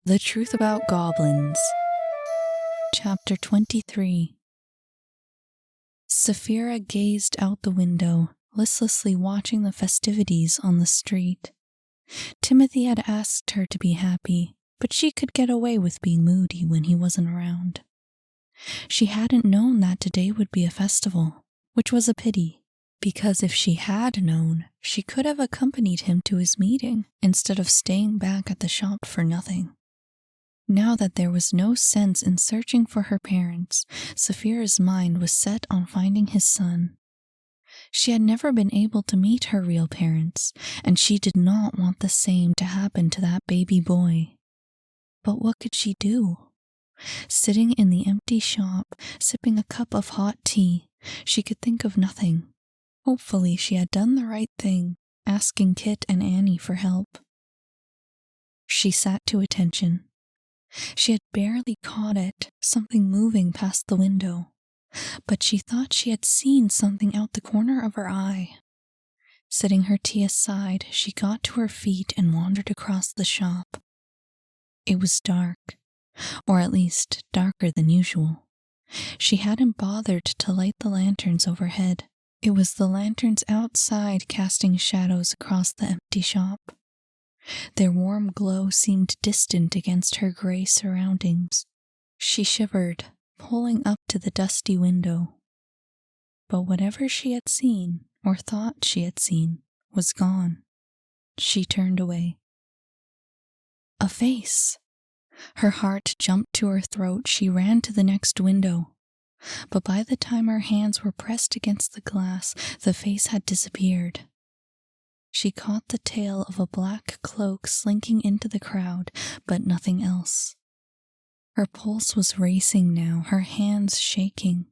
The Truth About Goblins. Chapter 23. Saphira gazed out the window, listlessly watching the festivities on the street. Timothy had asked her to be happy, but she could get away with being moody when he wasn't around. She hadn't known that today would be a festival, which was a pity, because if she had known, she could have accompanied him to his meeting instead of staying back at the shop for nothing. Now that there was no sense in searching for her parents, Saphira's mind was set on finding his son. She had never been able to meet her real parents, and she did not want the same to happen to that baby boy. But what could she do? Sitting in the empty shop, sipping a cup of hot tea, she could think of nothing. Hopefully she had done the right thing, asking Kit and Annie for help. She sat to attention. She had barely caught it, something moving past the window, but she thought she had seen something out the corner of her eye. Setting her tea aside, she got to her feet and wandered across the shop. It was dark, or at least darker than usual. She hadn't bothered to light the lanterns overhead. It was the lanterns outside casting shadows across the empty shop. Their warm glow seemed distant against her gray surroundings. She shivered, pulling up to the dusty window. But whatever she had seen, or thought she had seen, was gone. She turned away. A face! Her heart jumped to her throat. She ran to the next window. But by the time her hands were pressed against the glass, the face had disappeared. She caught the tail of a black cloak slinking into the crowd, but nothing else. Her pulse was racing now, her hands shaking.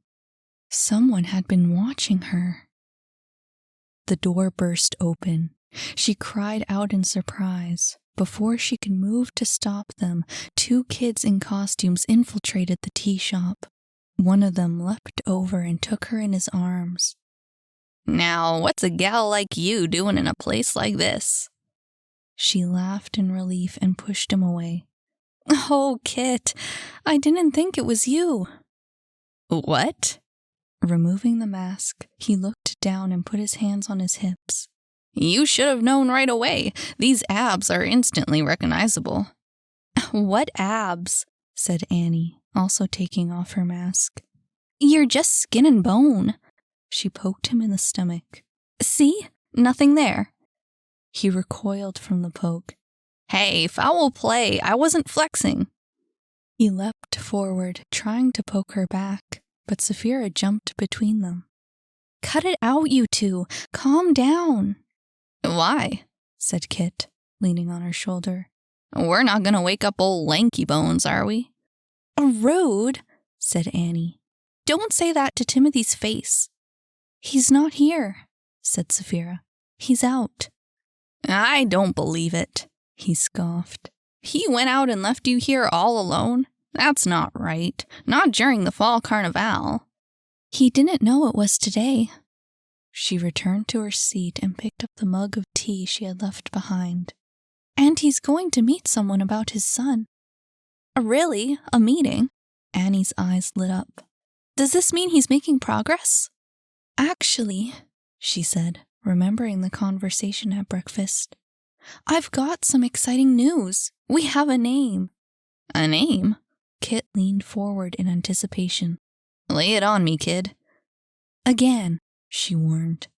Someone had been watching her. The door burst open. She cried out in surprise. Before she could move to stop them, two kids in costumes infiltrated the tea shop. One of them leapt over and took her in his arms. "Now, what's a gal like you doing in a place like this?" She laughed in relief and pushed him away. "Oh, Kit, I didn't think it was you." "What?" Removing the mask, he looked down and put his hands on his hips. "You should have known right away. These abs are instantly recognizable." "What abs?" said Annie, also taking off her mask. "You're just skin and bone." She poked him in the stomach. "See? Nothing there." He recoiled from the poke. "Hey, foul play. I wasn't flexing." He leapt forward, trying to poke her back, but Saphira jumped between them. "Cut it out, you two. Calm down." "Why?" said Kit, leaning on her shoulder. "We're not gonna wake up old lanky bones, are we?" "Rude," said Annie. "Don't say that to Timothy's face." "He's not here," said Saphira. "He's out." "I don't believe it," he scoffed. "He went out and left you here all alone? That's not right. Not during the fall carnival." "He didn't know it was today." She returned to her seat and picked up the mug of tea she had left behind. "And he's going to meet someone about his son." "Really? A meeting?" Annie's eyes lit up. "Does this mean he's making progress?" "Actually," she said, remembering the conversation at breakfast, "I've got some exciting news. We have a name." "A name?" Kit leaned forward in anticipation. "Lay it on me, kid." "Again," she warned.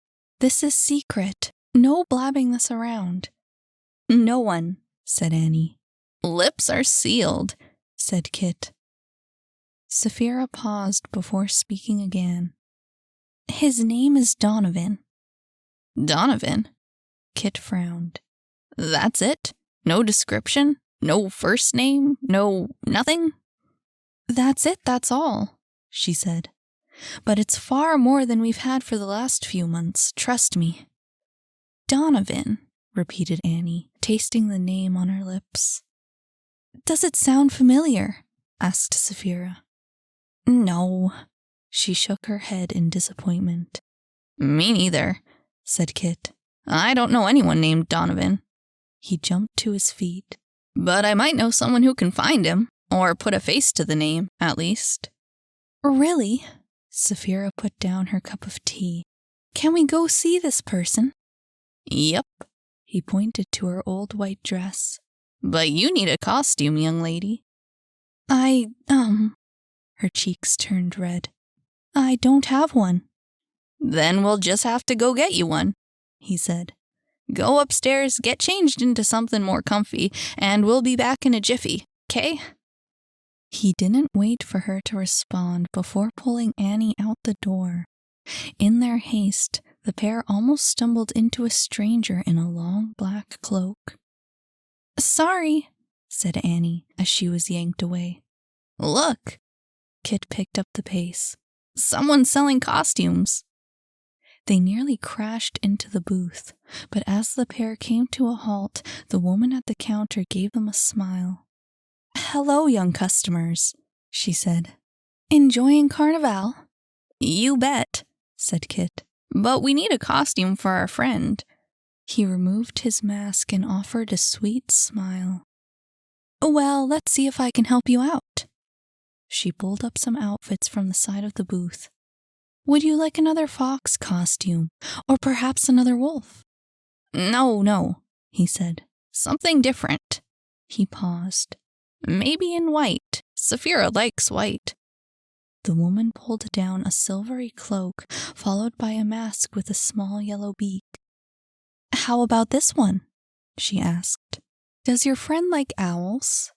"This is secret. No blabbing this around." "No one," said Annie. "Lips are sealed," said Kit. Saphira paused before speaking again. "His name is Donovan." "Donovan?" Kit frowned. "That's it? No description? No first name? No nothing?" "That's it, that's all," she said. "But it's far more than we've had for the last few months, trust me." "Donovan," repeated Annie, tasting the name on her lips. "Does it sound familiar?" asked Saphira. "No." She shook her head in disappointment. "Me neither," said Kit. "I don't know anyone named Donovan." He jumped to his feet. But I might know someone who can find him, or put a face to the name, at least. Really? Saphira put down her cup of tea. Can we go see this person? Yep. He pointed to her old white dress. But you need a costume, young lady. Her cheeks turned red. I don't have one. Then we'll just have to go get you one, he said. Go upstairs, get changed into something more comfy, and we'll be back in a jiffy, 'kay? He didn't wait for her to respond before pulling Annie out the door. In their haste, the pair almost stumbled into a stranger in a long black cloak. Sorry, said Annie as she was yanked away. Look, Kit picked up the pace. Someone's selling costumes. They nearly crashed into the booth, but as the pair came to a halt, the woman at the counter gave them a smile. Hello, young customers, she said. Enjoying Carnival? You bet, said Kit. But we need a costume for our friend. He removed his mask and offered a sweet smile. Well, let's see if I can help you out. She pulled up some outfits from the side of the booth. Would you like another fox costume, or perhaps another wolf? No, he said. Something different. He paused. Maybe in white. Saphira likes white. The woman pulled down a silvery cloak, followed by a mask with a small yellow beak. How about this one? She asked. Does your friend like owls?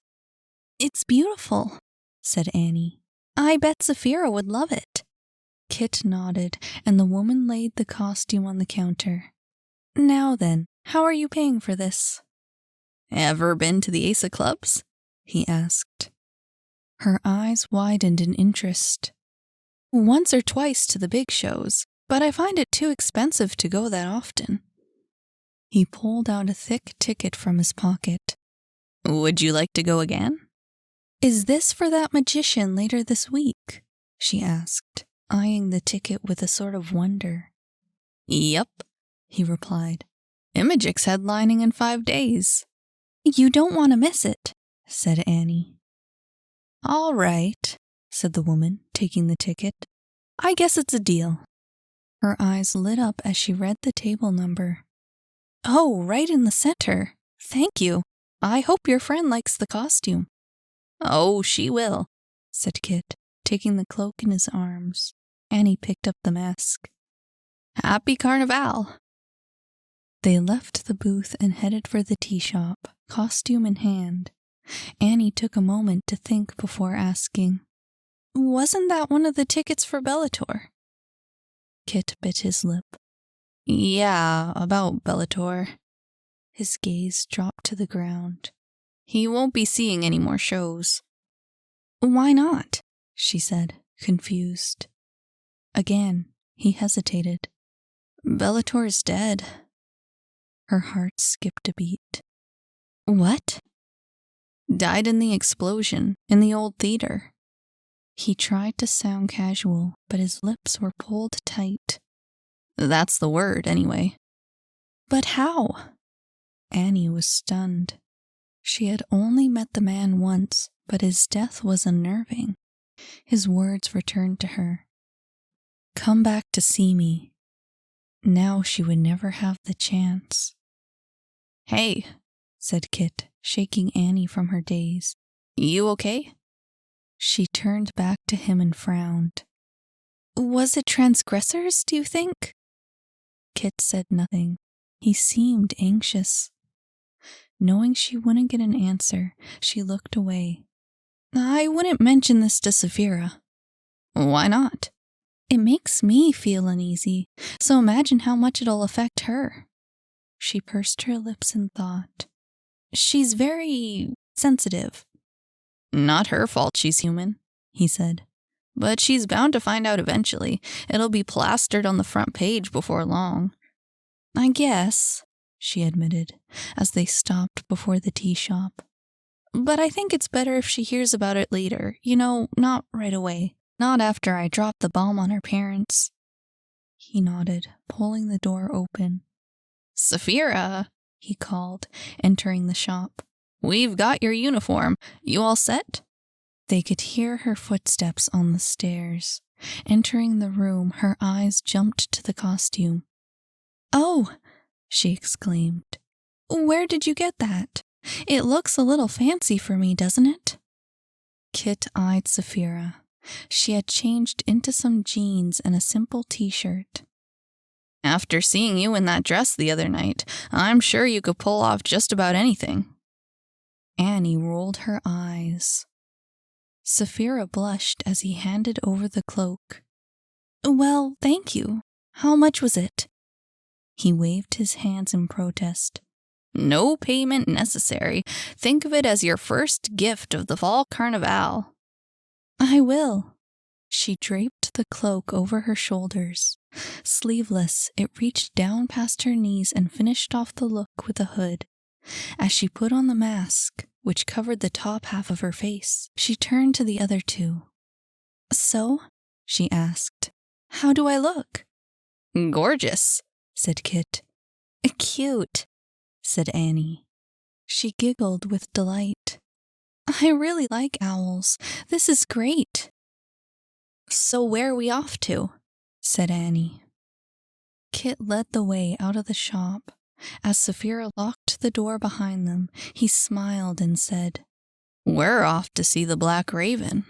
It's beautiful, said Annie. I bet Saphira would love it. Kit nodded, and the woman laid the costume on the counter. Now then, how are you paying for this? Ever been to the Ace of Clubs? He asked. Her eyes widened in interest. Once or twice to the big shows, but I find it too expensive to go that often. He pulled out a thick ticket from his pocket. Would you like to go again? Is this for that magician later this week? She asked, eyeing the ticket with a sort of wonder. Yep, he replied. Imagic's headlining in 5 days. You don't want to miss it, said Annie. All right, said the woman, taking the ticket. I guess it's a deal. Her eyes lit up as she read the table number. Oh, right in the center. Thank you. I hope your friend likes the costume. Oh, she will, said Kit, taking the cloak in his arms. Annie picked up the mask. Happy Carnival. They left the booth and headed for the tea shop, costume in hand. Annie took a moment to think before asking, Wasn't that one of the tickets for Bellator? Kit bit his lip. Yeah, about Bellator. His gaze dropped to the ground. He won't be seeing any more shows. Why not? She said, confused. Again, he hesitated. Bellator's dead. Her heart skipped a beat. What? Died in the explosion in the old theater. He tried to sound casual, but his lips were pulled tight. That's the word, anyway. But how? Annie was stunned. She had only met the man once, but his death was unnerving. His words returned to her. Come back to see me. Now she would never have the chance. Hey, said Kit, shaking Annie from her daze. You okay? She turned back to him and frowned. Was it transgressors, do you think? Kit said nothing. He seemed anxious. Knowing she wouldn't get an answer, she looked away. I wouldn't mention this to Saphira. Why not? It makes me feel uneasy, so imagine how much it'll affect her. She pursed her lips in thought. She's very sensitive. Not her fault she's human, he said. But she's bound to find out eventually. It'll be plastered on the front page before long. I guess, she admitted, as they stopped before the tea shop. But I think it's better if she hears about it later. You know, not right away. Not after I drop the bomb on her parents. He nodded, pulling the door open. Saphira, he called, entering the shop. We've got your uniform. You all set? They could hear her footsteps on the stairs. Entering the room, her eyes jumped to the costume. "Oh!" she exclaimed. "Where did you get that? It looks a little fancy for me, doesn't it?" Kit eyed Saphira. She had changed into some jeans and a simple t-shirt. After seeing you in that dress the other night, I'm sure you could pull off just about anything. Annie rolled her eyes. Saphira blushed as he handed over the cloak. "Well, thank you. How much was it?" He waved his hands in protest. No payment necessary. Think of it as your first gift of the Fall Carnival. "I will." She draped the cloak over her shoulders. Sleeveless, it reached down past her knees and finished off the look with a hood. As she put on the mask, which covered the top half of her face, she turned to the other two. "So?" she asked. "How do I look?" Gorgeous, said Kit. "Cute," said Annie. She giggled with delight. "I really like owls. This is great." "So where are we off to?" said Annie. Kit led the way out of the shop. As Saphira locked the door behind them, he smiled and said, "We're off to see the Black Raven."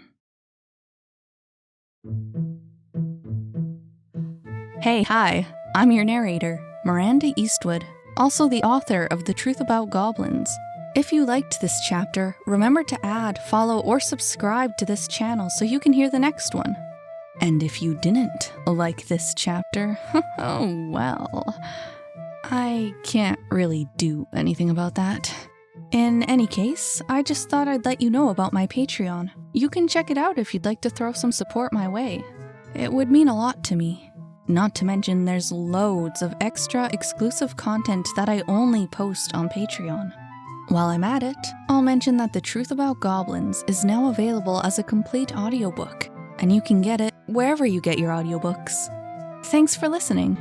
Hey, hi, I'm your narrator, Miranda Eastwood, also the author of The Truth About Goblins. If you liked this chapter, remember to add, follow, or subscribe to this channel so you can hear the next one. And if you didn't like this chapter, oh well, I can't really do anything about that. In any case, I just thought I'd let you know about my Patreon. You can check it out if you'd like to throw some support my way. It would mean a lot to me. Not to mention there's loads of extra exclusive content that I only post on Patreon. While I'm at it, I'll mention that The Truth About Goblins is now available as a complete audiobook, and you can get it wherever you get your audiobooks. Thanks for listening.